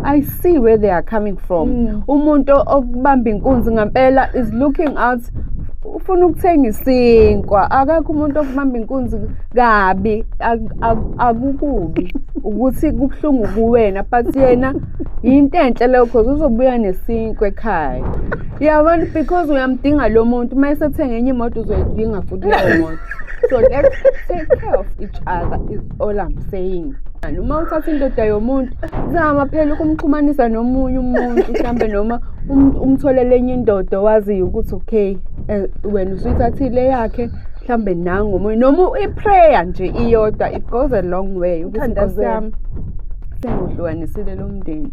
I see where they are coming from. Umuntu okubamba inkunzi ngempela is looking out ufuna ukuthenga isinkwa. Akakho umuntu okubamba inkunzi kabi akukubi ukuthi kubhlungu kuwena, but yena into enhle leyo because uzobuya nesinkwa ekhaya. Yabona, because uyamdinga lo muntu mase ethenga enye imoto uzoyidinga futhi leyo moto. So let's take care of each other is all I'm saying. Noma uthatha indoda yomuntu zama phela ukumxhumanisa nomunye umuntu mhlambe noma umtholele enye indoda wazi ukuthi okay wena usuyithathile yakhe mhlambe nangu omunye noma iprayer nje iyodwa it goes a long way ukuthi ngosami sengohlukanisile lo mndeni.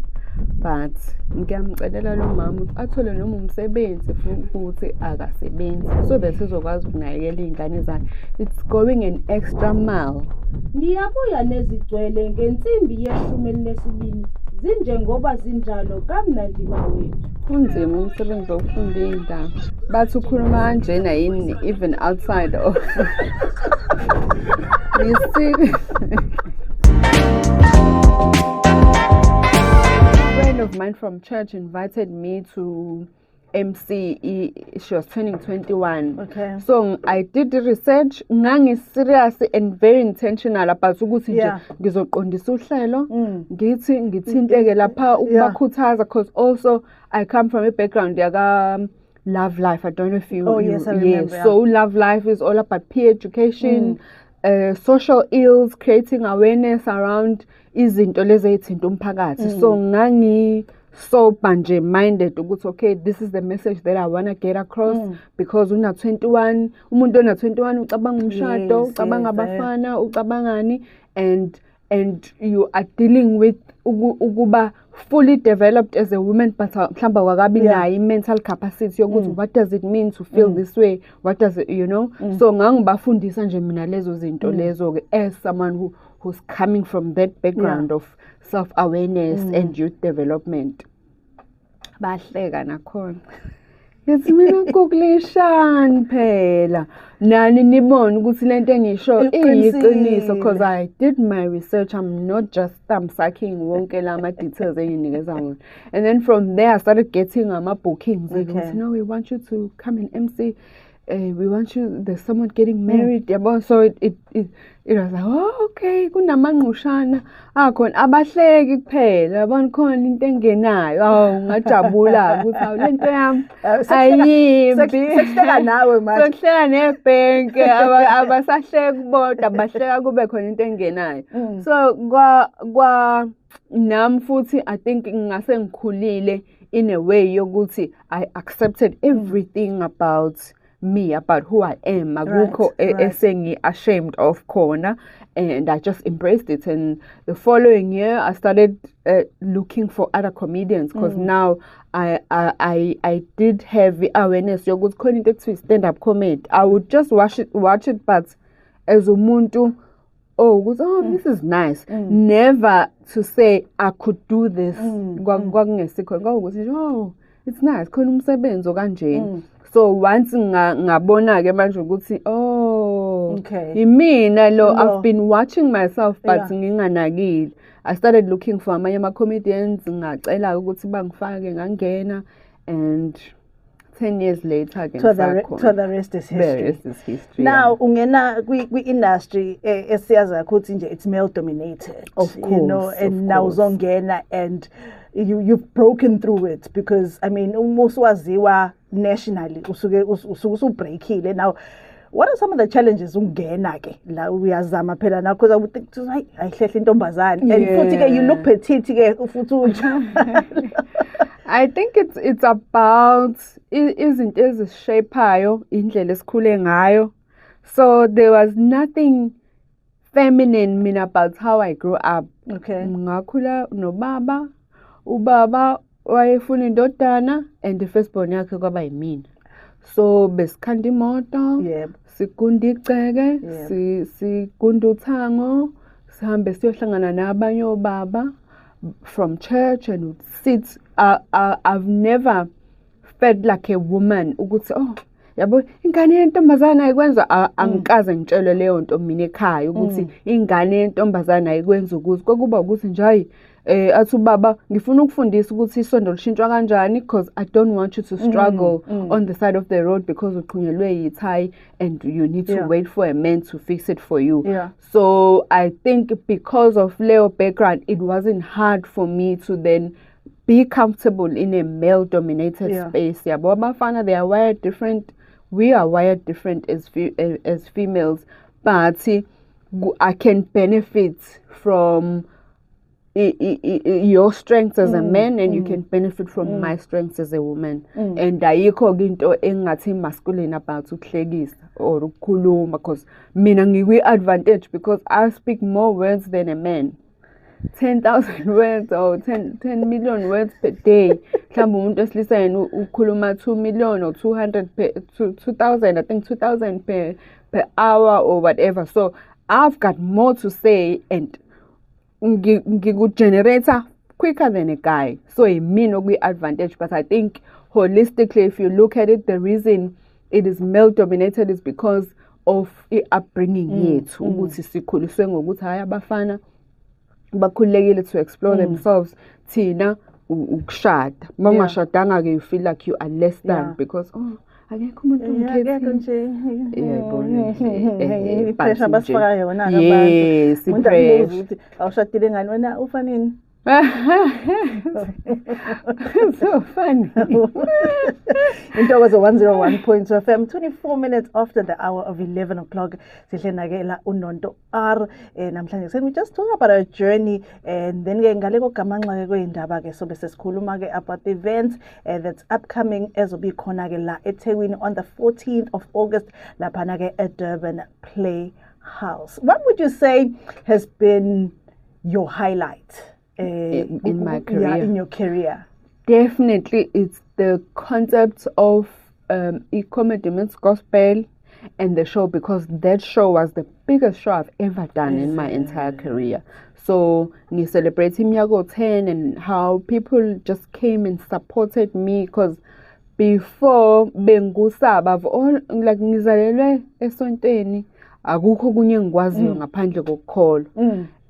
But ngiyamcelela lo mama ukuthi athole noma umsebenzi futhi akasebenzi so that sizokwazi ukunakekela izingane zakhe. It's going an extra mile. Ngiyabuya nezigcwele ngensimbi yeshumi lesibini zinjengoba zinjalo kamnandi bawethu. Unzima umsebenzi wokufunda izindaba. Bathi ukhuluma kanjena yini even outside of you see. A friend of mine from church invited me to MC. She was turning 21. Okay. So I did the research. Ngangi serious and very intentional about ukuthi nje ngizoqondisa uhlelo ngithi ngithinteke lapha ukubakhuthaza because also I come from a background yaka Love Life. I don't know if you yes, I remember. So Love Life is all about peer education, social ills, creating awareness around izinto lezi ezithinta umphakathi. So ngangi so manje minded ukuthi okay, this is the message that I want to get across because una 21 umuntu ona 21 ucabanga umshado, ucabanga abafana, ucabangani and you are dealing with ukuba fully developed as a woman but mhlamba wakabi nayo mental capacity yokuthi what does it mean to feel this way, what does it, you know. So ngangibafundisa nje mina lezo zinto lezo ke as someone who's coming from that background of self-awareness and youth development. Bahleka nakhona. Yathi mina kukulishani phela. Nani nibone ukuthi lento engisho iyiqiniso because I did my research. I'm not just sucking wonke lama details enginikeza wona. And then from there I started getting bookings. Okay. No, we want you to come and MC. We want you, there's someone getting married. So it was like, oh, okay, kunamanqushana akhona abahleki kuphela yabona khona into engenayo ngajabula ukuthi awulento yami ayimbi sekuhleka nawe manje sekuhleka nebhenki abasahleki bodwa bahleka kube khona into engenayo. So kwa nami futhi I think ngase ngikhulile in a way yokuthi I accepted everything about me, about who I am. Akukho esengi ashamed of khona, and I just embraced it. And the following year I started looking for other comedians because now I did have the awareness yokuthi khona into ekuthiwa stand up comedy. I would just watch it but as umuntu this is nice. Never to say I could do this. It's nice khona umsebenzi okanjeni. So once ngabona ke manje ukuthi imina lo I've been watching myself but nginganakile. I started looking for amanye comedians ngacela ukuthi bangifake ngangena and 10 years later so the rest is history. Now ungena kwi-industry esiyaza ukuthi nje it's male dominated, of course, you know, and now uzongena and you've broken through it because I mean umuswaziwa nationally usuke usubreakile. Now what are some of the challenges ungena ke la uyazama phela na because I would think ayihlehla intombazane and futhi ke you look petite ke futhi I think it's about izinto ezishapeayo indlela esikhule ngayo. So there was nothing feminine about how I grew up. Okay. Ngakhula nobaba, ubaba wayefuna indodana and the firstborn yakhe kwaba yimina. So besikhanda imoto, sigunda iceke, sigunda uthango, sihambe siyohlangana nabanye obaba from church and would sit. I've never felt like a woman ukuthi yabo ingane yentombazana ayikwenza angikaze ngitshele leyo nto mina ekhaya ukuthi ingane yentombazana ayikwenza ukuthi kokuba ukuthi nje athi ubaba ngifuna ukufundisa ukuthi isondo lishintshwa kanjani because I don't want you to struggle on the side of the road because uqhunyelwe yithayi and you need to wait for a man to fix it for you. So I think because of Leo background, it wasn't hard for me to then be comfortable in a male-dominated space. Yabo abafana, they are wired different. We are wired different as females, but I can benefit from your strengths as a man, and you can benefit from my strengths as a woman. And ayikho into engathi masculine about ukuhlekisa or ukukhuluma, because mina ngikwi advantage because I speak more words than a man. 10,000 words or 10 million words per day. Mhlawumbe umuntu esilisa yena ukhuluma 2 million or 200 2,000, I think 2,000 per hour or whatever. So I've got more to say and generator quicker than a guy. So it may not be advantage, but I think holistically, if you look at it, the reason it is male dominated is because of upbringing yethu. Ukuthi sikhuliswe ngokuthi hayi abafana bakhulekile to explore themselves. Thina ukushada. Mangashadanga ke you feel like you are less than because akekho umuntu ngekho nje pressure basifaka yona abantu. Yes, umuntu abuza ukuthi awushadile ngani wena ufanini. So funny. Intokozo 101.2 FM, 24 minutes after the hour of 11 o'clock. Sihlenakela uNonto R. Namhlanje we just talk about our journey, and then ngale kogamanxa kweindaba ke sobe sesikhuluma ke about the events that's upcoming ezobe khona ke la eThekwini on the 14th of August laphana ke at Durban Playhouse. What would you say has been your highlight in my career? Yeah, in your career. Definitely, it's the concept of comedy meets gospel and the show, because that show was the biggest show I've ever done in my entire career. So, we celebrated Miyago 10 and how people just came and supported me, because before bengusaba all like ngizalelwe esontweni akukho kunye ngikwaziyo ngaphandle kokukholwa.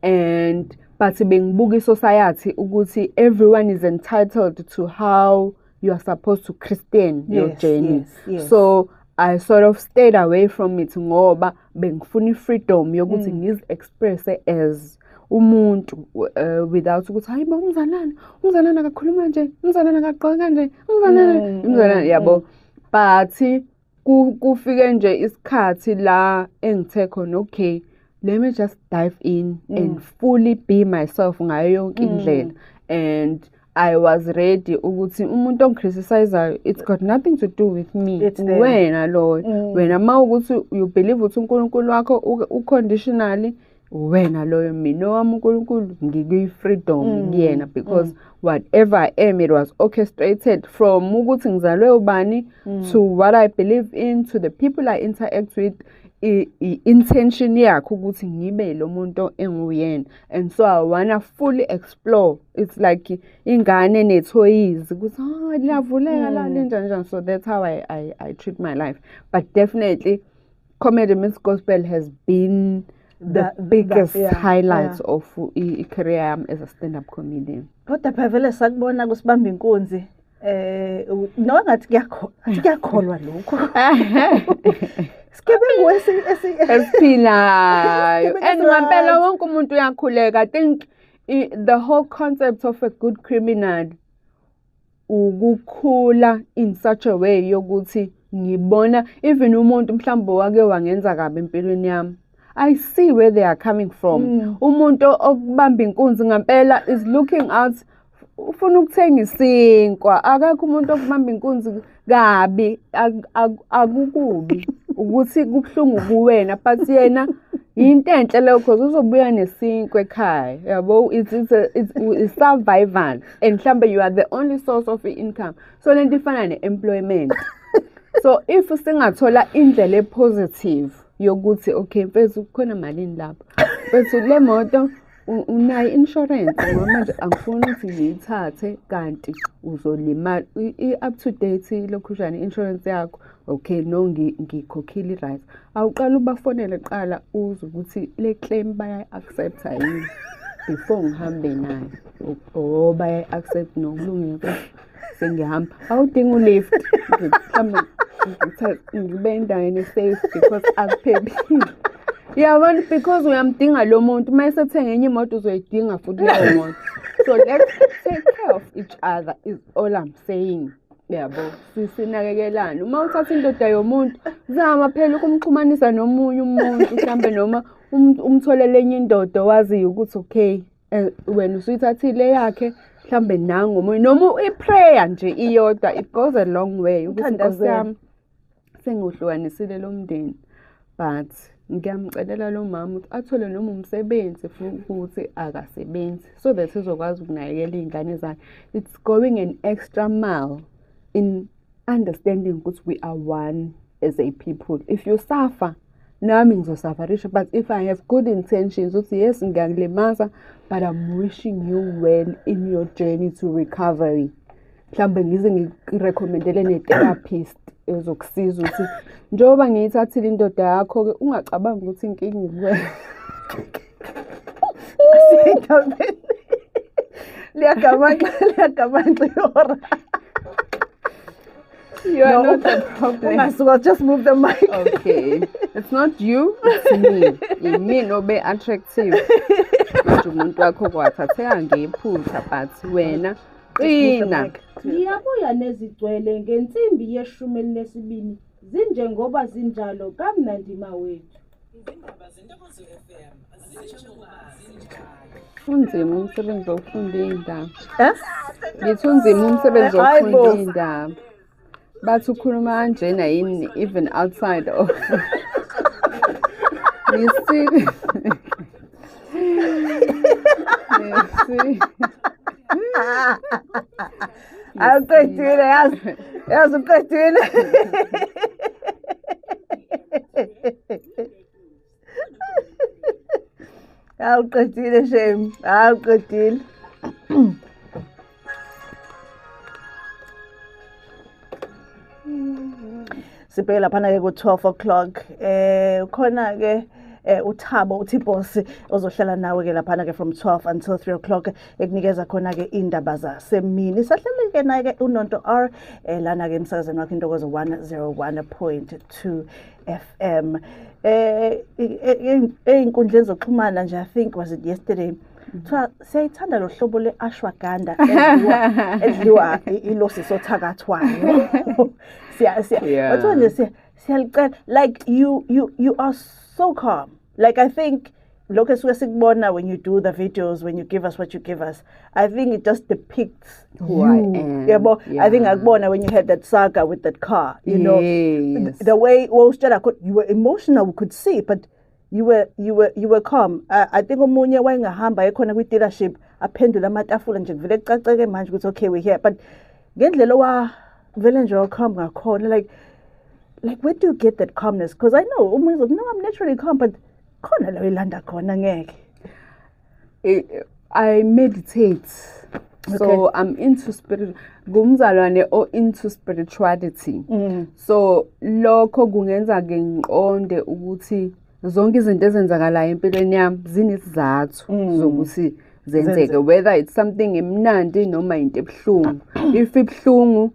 And but bengibuka society ukuthi everyone is entitled to how you are supposed to Christian your journey. Yes. So I sort of stayed away from it ngoba bengifuna freedom yokuthi ngizi-express as umuntu without ukuthi hayi ba umzalana akakhuluma nje, umzalana akagqoka kanje, umzalana yabo. But kufike nje isikhathi la engithe khona okay, let me just dive in and fully be myself ngayo yonke indlela. And I was ready ukuthi umuntu ongicriticize, it's got nothing to do with me. Wena Lord, wena mawukuthi you believe ukuthi uNkulunkulu wakho uconditionally, wena loyo mina wami uNkulunkulu ngikwi freedom kuyena, because whatever I am, it was orchestrated from ukuthi ngizalwe ubani to what I believe in, to the people I interact with. Intention yakho ukuthi ngibe lo muntu enguyena. And so I wanna fully explore. It's like ingane nethoyizi ukuthi liyavuleka la njani. So that's how I treat my life. But definitely comedy meets gospel has been the biggest highlights of career as a stand-up comedian. Kodwa phevele sakubona kusibamba inkunzi. No ngathi kuyakholwa lokho. Sigebengu esiphilayo. And ngampela wonke umuntu uyakhuleka. I think the whole concept of a good criminal ukukhula in such a way yokuthi ngibona even umuntu mhlawumbe wake wangenza kabi empilweni yami, I see where they are coming from. Umuntu okubamba inkunzi ngampela is looking out, ufuna ukuthenga isinkwa. Akakho umuntu okubamba inkunzi kabi, akukubi ukuthi kubhlungu kuwena, but yena into enhle leyo because uzobuya nesinkwa ekhaya. Yabo, it's survival, and mhlambe you are the only source of income. So lento ifana ne-employment. So if singathola indlela positive yokuthi okay mfethu kukhona malini lapho, mfethu le moto unayo insurance manje angifuni ukuthi ngiyithathe kanti uzolimala up to date lokhujana insurance yakho, okay no ngikhokhile right, awuqala ubafonele qala uze ukuthi le claim baya accept yini. before ngihambe naye baya-accept nokulungile sengihamba awudinga ulift mhlawumbe ngibe endaweni safe because akuphephile. Yabona, because uyamdinga lo muntu uma esethenga enye imoto uzoyidinga futhi leyo moto. So let's take care of each other is all I'm saying. Yabo, sinakekelana. Uma uthatha indoda yomuntu, zama phela ukumxhumanisa nomunye umuntu, mhlambe noma umtholele enye indoda waziyo ukuthi okay, wena usuyithathile yakhe, mhlambe nangu omunye noma iprayer nje iyodwa, it goes a long way. Ukuthi Nkosi yami sengohlukanisile lo mndeni, but ngiyamcelela lo mama ukuthi athole noma umsebenzi futhi akasebenzi so that izokwazi ukunakekela izingane zakhe. It's going an extra mile in understanding ukuthi we are one as a people. If you suffer, nami ngizosufferish, but if I have good intentions ukuthi yes ngiyakulimaza, but I'm wishing you well in your journey to recovery. Mhlambe ngize ngirecommendele ne-therapist ezokusiza ukuthi njengoba ngiyithathile indoda yakho ke ungacabangi ukuthi inkinga ikuwena. Liyagamanxa ihora. You are not the problem. Just move the mic. Okay. It's not you, it's me. Yimi nobe attractive. Nje umuntu wakho kwathatheka ngephutha but wena qina. Ngiyabuya nezigcwele ngensimbi yeshumi elinesibini zinjengoba zinjalo kamnandi mawethu. Izindaba zeNtokozo FM azisitshoba zinjalo. Unzima umsebenzi wokufunda indaba. Ngithi unzima umsebenzi wokufunda indaba. Bathi ukhuluma kanjena yini even outside of. You see? Awuqedile yazi uqedile. Awuqedile shame, awuqedile. Sibheke laphana ke ku-12 o'clock. Khona ke uThabo uthi boss ozohlala nawe ke laphana ke from 12 until 3 o'clock ekunikeza khona ke indaba zasemini. Sahlele ke naye ke uNonto R lana ke emsakazweni wakhe Intokozo 101.2 FM. Einkundleni zokuxhumana nje, I think was it yesterday. Siyayithanda lo hlobo le-ashwagandha edliwa ilosi sothakathwayo. But nje siyalicela, like you are so calm. Like I think lokho esuke sikubona when you do the videos, when you give us what you give us, I think it just depicts who I am. Yeah. I think akubona when you had that saga with that car, you know, the way you were emotional, we could see, but you were calm. I think omunye wayengahamba ekhona kwi-dealership aphendula amatafula nje vele kucaceke manje ukuthi okay we're here, but ngendlela wa vele nje calm ngakhona, like where do you get that calmness? Because I know umuntu no, I'm naturally calm, but khona la ilanda khona ngeke. I meditate. Okay. So I'm into ngumzalwane or into spirituality. So lokho kungenza ke ngiqonde ukuthi zonke izinto ezenzakalayo empilweni yami zinesizathu zokuthi zenzeke, whether it's something emnandi noma into ebuhlungu. If ibhlungu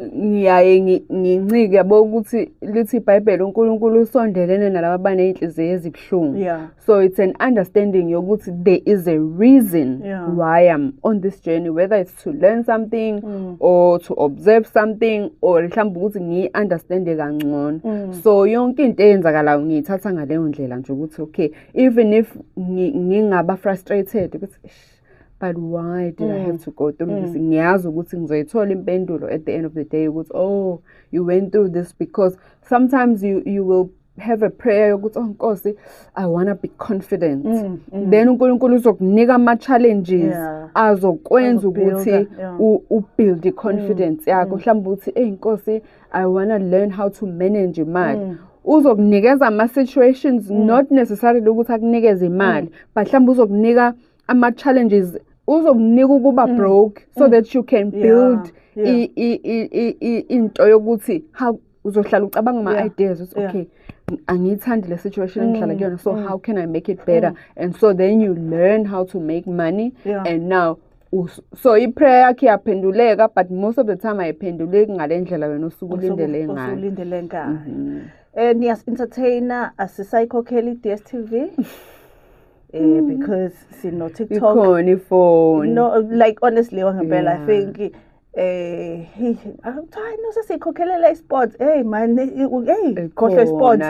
ngiyaye ngincike yabo ukuthi lithi iBhayibheli uNkulunkulu usondelene nalabo abaneyinhliziyo ezibuhlungu. So it's an understanding yokuthi there is a reason why I'm on this journey, whether it's to learn something or to observe something or mhlawumbe ukuthi ngi-understande kangcono. So yonke into eyenzakalayo ngiyithatha ngaleyo ndlela nje ukuthi okay, even if ngingaba frustrated ukuthi but why did I have to go through this? Ngiyazi ukuthi ngizoyithola impendulo at the end of the day ukuthi oh, you went through this, because sometimes you will have a prayer yokuthi oh Nkosi, I want to be confident. Then uNkulunkulu uzokunika ama-challenges azokwenza ukuthi ubuild i-confidence yakho. Mhlawumbe uthi hey Nkosi, I want to learn how to manage imali. Uzokunikeza ama-situations not necessarily ukuthi akunikeze imali, but mhlawumbe uzokunika ama-challenges, uzokunika ukuba broke so that you can build into yokuthi how uzohlala ucabanga ama-ideas ukuthi okay, angiyithandi le situation engihlala kuyona, so how can I make it better? And so then you learn how to make money. Yeah. And now so i-prayer yakhe iyaphenduleka, but most of the time ayiphenduleki ngale ndlela wena osuke ulindele ngayo. Usulindele ngayo. Niyas-entertainer asisayikhokhela i-DSTV because sino TikTok. Ikhona ifoni. No, like honestly wangempela, I Yeah. think no sesikhokhelela i-sports. Hey man, hey khohlwe i-sports.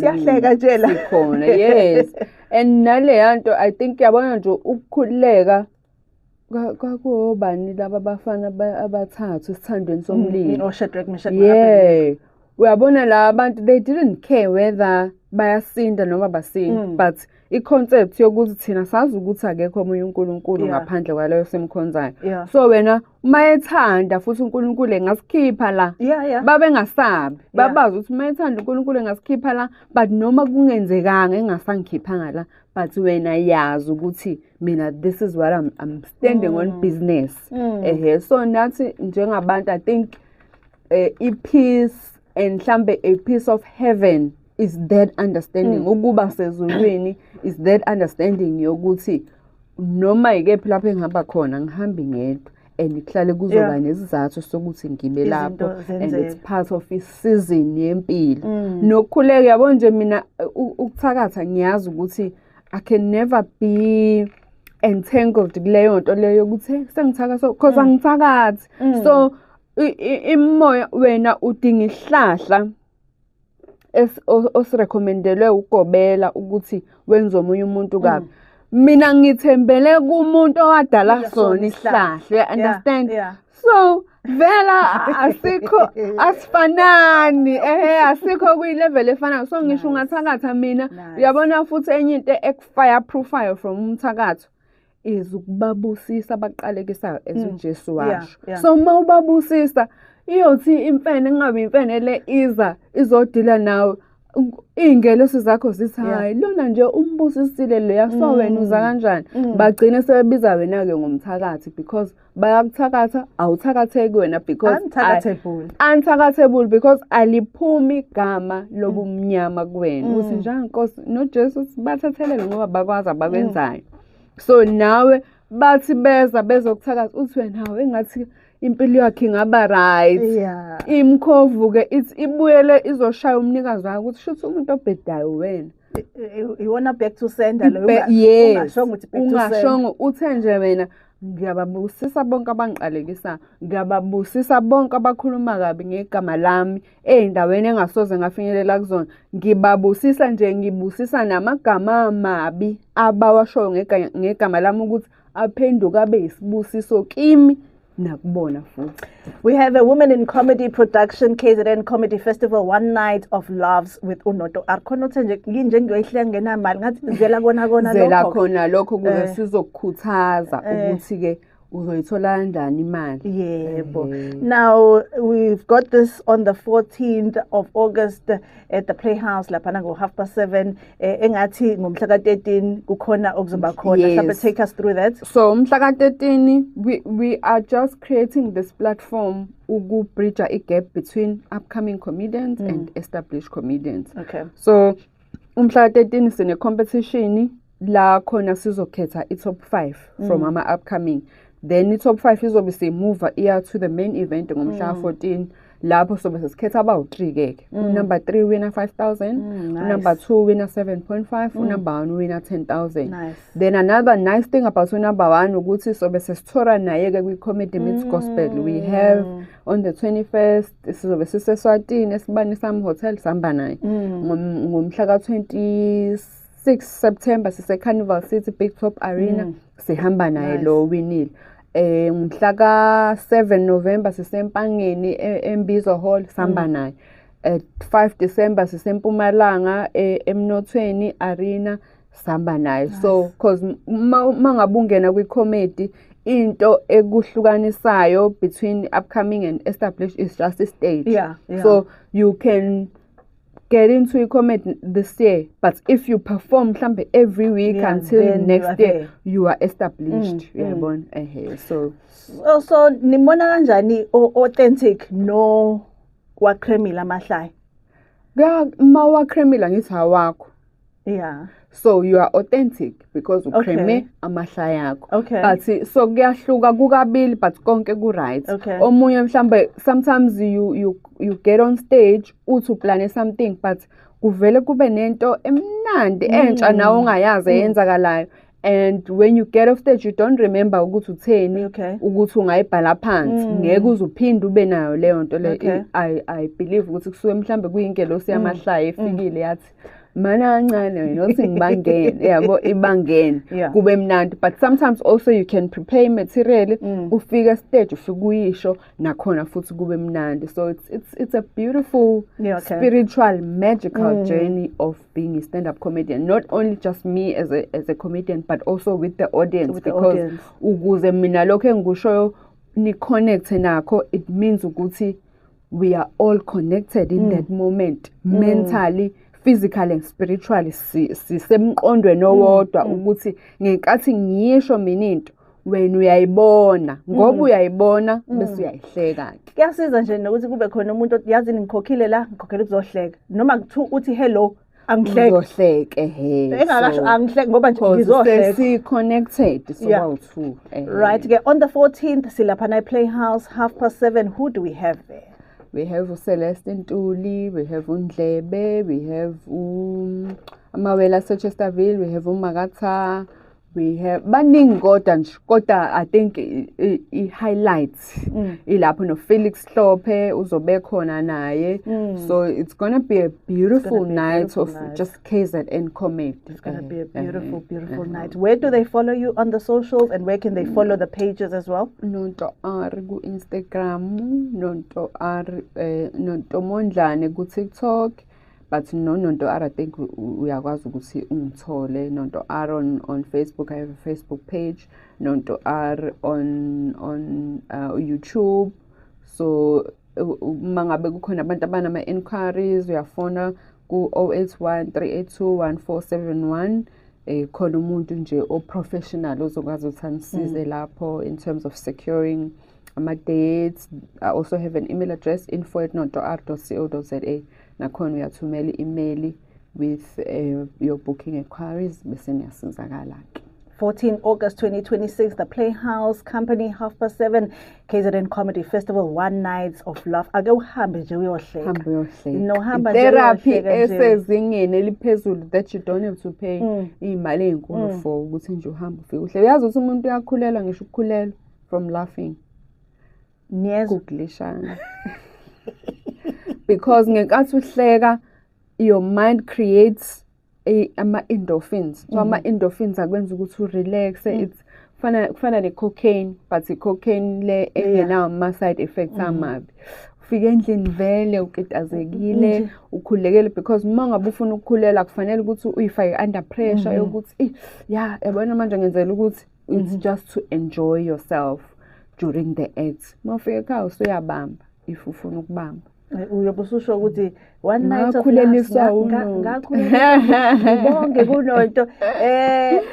Siyahleka nje la. Sikhona, yes. And nale yanto I think yabona nje ukukhululeka kwakubani laba bafana abathathu esithandweni somlilo. Oh, Shadrach, Meshach, Yeah. Uyabona la abantu they didn't care whether bayasinda noma basindi, but i-concept yokuthi thina sazi ukuthi akekho omunye uNkulunkulu Yeah. ngaphandle kwaleyo simkhonzayo. Yeah. So wena mayethanda futhi uNkulunkulu engasikhipha la. Yeah. Babe ngasabi, Yeah. babazi ukuthi mayethanda uNkulunkulu engasikhipha la, but noma kungenzekanga engasangikhiphanga la, but wena yazi ukuthi mina this is what I'm standing on business. So nathi njengabantu I think i-peace and mhlambe a piece of heaven is that understanding. Ukuba sezulwini is that understanding yokuthi noma ikephi lapho engihamba khona ngihambi ngedwa and kuhlale kuzoba nesizathu sokuthi ngibe lapho, and it's part of i-season yempilo. Nokukhuleka yabo nje mina ukuthakatha ngiyazi ukuthi I can never be entangled kuleyo nto leyo ukuthi sengithakatha because angithakathi. So imoya wena udinga ihlahla osirecommendelwe ugobela ukuthi wenze omunye umuntu kabi. Mina ngithembele kumuntu owadala sona isihlahla, you understand? Yeah. So vela asikho asifanani, asikho kwi-level efanayo. So ngisho ungathakatha mina uyabona futhi enye into ekufireproofayo from umthakatho is ukubabusisa abaqalekisayo esuJesu washo. So mawubabusisa iyothi imfene kungabe imfene le izodila nawe, iy'ngelosi zakho zithi hayi lona nje umbusisile leya, so wena uza kanjani? Bagcine sebebiza wena-ke ngomthakathi because bayakuthakatha awuthakatheki wena because unthakathable because aliphumi igama lobumnyama kuwena. Uthi njengankosi noJesu bathathelele ngoba bakwazi abakwenzayo. So nawe bathi bezokuthakatha uthi wena hawe engathi impilo yakhe ingaba right. Imkhovu ke ibuyele izoshaya umnikazi wakhe ukuthi shuthi umuntu obhedayo wena. Iwona back to sender lo ungashongo ukuthi back to sender. Ungashongo uthe nje wena ngiyababusisa bonke abangiqalekisa, ngiyababusisa bonke abakhuluma kabi ngegama lami endaweni engasoze ngafinyelela kuzona. Ngibabusisa nje, ngibusisa namagama amabi abawashoyo ngegama lami ukuthi aphenduka abe yisibusiso kimi nakubona futhi. We have a Women in Comedy production, KZN Comedy Festival, one night of loves with uNoto Arkhona. Uthe nje nginje ngiyoyihlela ngenamali ngathi zela kona lokho. Zela khona lokho ukuze sizokukhuthaza ukuthi ke uzoyithola kanjani imali. Yebo. Now we've got this on the 14th of August at the Playhouse lapha ngo 7:30 engathi ngomhla ka13 kukhona okuzoba khona. Mhlawumbe take us through that. So umhla ka13 we are just creating this platform uku bridge a gap between upcoming comedians and established comedians. Okay. So umhla ka13 sine competition la khona sizokhetha i-top 5 from ama upcoming. Then i-top 5 izobe simuva iya to the main event ngomhla 14 lapho sobe sesikhetha abawu3 ke. Number 3 winner 5,000, number 2 winner 7.5, number 1 winner 10,000. Nice. Then another nice thing about number 1 ukuthi sobe sesithora naye ke kwi-comedy meets gospel. We have on the 21st sizobe siseswatini esibani Sam Hotel sihamba naye. Ngomhla ka-26 September sise Carnival City Big Top Arena sihamba naye lo winile. Mhla ka-7 November sisempangeni eMbizo Hall sihamba naye. 5 December sisempumalanga eMnothweni Arena sihamba naye. So cause mangabungena kwi-comedy into ekuhlukanisayo between upcoming and established is just a stage. So you can get into a comedy this year, but if you perform every week until next year, you are established. So nimona kanjani authentic no wakremila mahlaya? mawakremila ngithi awakho. Yeah. So you are authentic because Okay. ukreme amahlaya akho. Okay. But so kuyahluka kukabili but konke ku right. Okay. Omunye mhlambe sometimes you get on stage uthi uplane something but kuvele kube nento emnandi entsha nawe ongayazi eyenzakalayo. And when you get off stage you don't remember ukuthi utheni Okay. ukuthi ungayibhala phansi ngeke uzuphinde ube nayo leyo nto le Okay. I believe ukuthi kusuke mhlambe kuyingelosi yamahlaya efikile yathi mana kancane wena uthi ngibangene yabo ibangene Yeah. kube mnandi but sometimes also you can prepare material ufika stage ufika uyisho nakhona futhi kube mnandi so it's a beautiful Yeah, okay. spiritual magical journey of being a stand-up comedian not only just me as a comedian but also with the audience With the because audience. ukuze mina lokho engikushoyo ni connect nakho it means ukuthi we are all connected in that moment mentally physically and spiritually sisemqondweni owodwa ukuthi ngenkathi ngiyisho mina into wena uyayibona ngoba uyayibona bese uyayihleka Kuyasiza nje nokuthi kube khona umuntu othi yazi ngikhokhile la ngikhokhele ukuzohleka noma kuthiwa uthi hello angihleki uzohleke he engakasho angihleki ngoba nje ngizohleka si connected so Yeah. bawu-2 right ke on the 14th silapha na Playhouse 7:30 who do we have there? we have Celeste Ntuli, we have Undlebe, we have Amawela Chesterville, we have Umakatha, we have baningi kodwa I think i-highlights ilapho no Felix Hlophe uzobe khona naye so it's gonna be a beautiful be a night beautiful of night. just KZN comedy. It's going to be a beautiful night. Where do they follow you on the socials and where can they follow the pages as well? Nonto R ku Instagram, Nonto R Nonto Mondlane ku TikTok, but no Nonto R I think uyakwazi ukuthi ungithole Nonto R on Facebook. I have a Facebook page, Nonto R on YouTube. So mangabe kukhona abantu abanama inquiries uyafona ku 081 382 1471 khona umuntu nje o professional ozokwazi ukuthi anisize lapho in terms of securing ama dates. I also have an email address info@nontor.co.za nakhona uyathumela i-email with your booking inquiries bese niyasizakala ke 14 August 2026, the Playhouse Company, 7:30, KZN Comedy Festival, 1 night of love. Ake uhambe nje uyohleka. hambe uyohleka No, hamba nje therapy uyohleka nje. esezingeni eliphezulu that you don't have to pay imali ezinkulu for ukuthi nje uhambe ufike uhleka uyazi ukuthi umuntu uyakhulelwa ngisho ukukhulelwa from laughing Niyezwa? googlishana because ngenkathi uhleka your mind creates ama-endorphins so ama-endorphins akwenza ukuthi urelaxe it's kufana ne-cocaine but i-cocaine le engenawo ama-side effects amabi ufike endlini vele ukitazekile ukhulekele because uma ngabe ufuna ukukhulela kufanele ukuthi uyifake under pressure yokuthi ya yabona manje ngenzela ukuthi it's just to enjoy yourself during the act mawufika ekhaya usuyabamba if ufuna ukubamba Uyobe ususho ukuthi one night of Ngakhuleliswa love. Ngibonge kuNonto.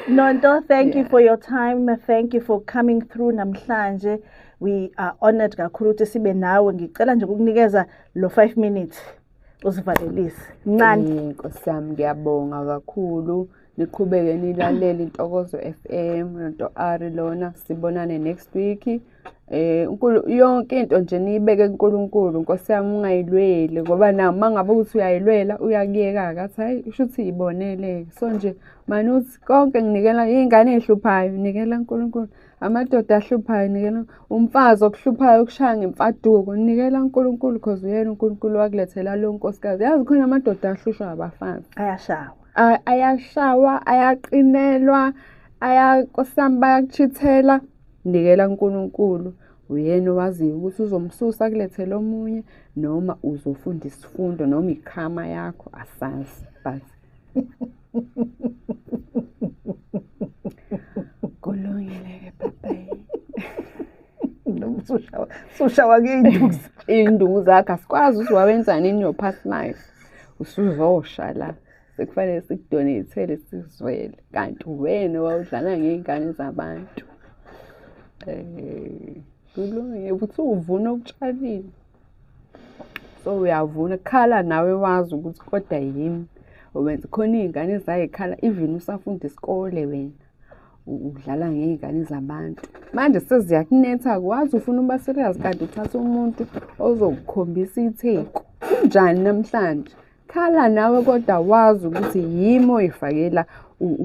Nonto, thank you for your time. Thank you for coming through namhlanje. We are honored kakhulu ukuthi sibe nawe. Ngicela nje ukukunikeza lo 5 minutes usivalelise. Ncane. Nkosi yami ngiyabonga kakhulu niqhubeke nilalele Intokozo FM Nonto R lona sibonane next week yonke into nje niyibeke kuNkulunkulu Nkosi yami ungayilweli ngoba na mangabe uthi uyayilwela uyakuyeka akathi hayi usho ukuthi ibonele so nje manuthi konke nginikela izingane ezihluphayo nikela uNkulunkulu amadoda ahluphayo nikela umfazi okuhluphayo ukushaya ngemfaduko nikela uNkulunkulu because uyena uNkulunkulu wakulethela lo nkosikazi yazi khona amadoda ahlushwa abafazi Ayashawa. ayashawa ayaqinelwa ayakosamba bayakuchithela nikela uNkulunkulu uyena owaziyo ukuthi uzomsusa kulethele omunye noma uzofunda isifundo noma ikhama yakho asazi but kulungile ke papa Sushawa ngeinduku. induku zakho asikwazi ukuthi wawenzani in your past life usuzosha la sekufanele sikudonate sizwele kanti wena wawudlala ngeingane zabantu kulungile futhi uvuna okutshalile so uyavuna khala nawe wazi ukuthi kodwa yimi wenza khona iy'ngane ezayikhala even usafunda isikole wena udlala ngey'ngane zabantu manje seziyakunetha akwazi ufuna uba serious kanti uthatha umuntu ozokukhombisa itheku kunjani namhlanje khala nawe kodwa wazi ukuthi yimi oyifakela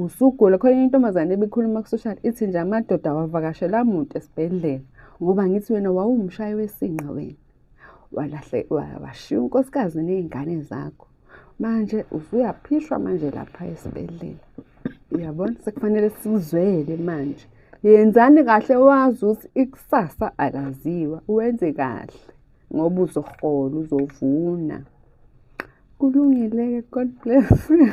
usugula khona intombazane ebikhuluma ku-social ithi nje amadoda awavakashela muntu esibhedlela ngoba ngithi wena wawumshayi wesinqa wena washiya unkosikazi ney'ngane zakho manje usuyaphishwa manje lapha esibhedlela uyabona sekufanele sizwele manje yenzani kahle wazi ukuthi ikusasa alaziwa uwenze kahle ngoba uzohola uzovuna kulungile-ke God bless you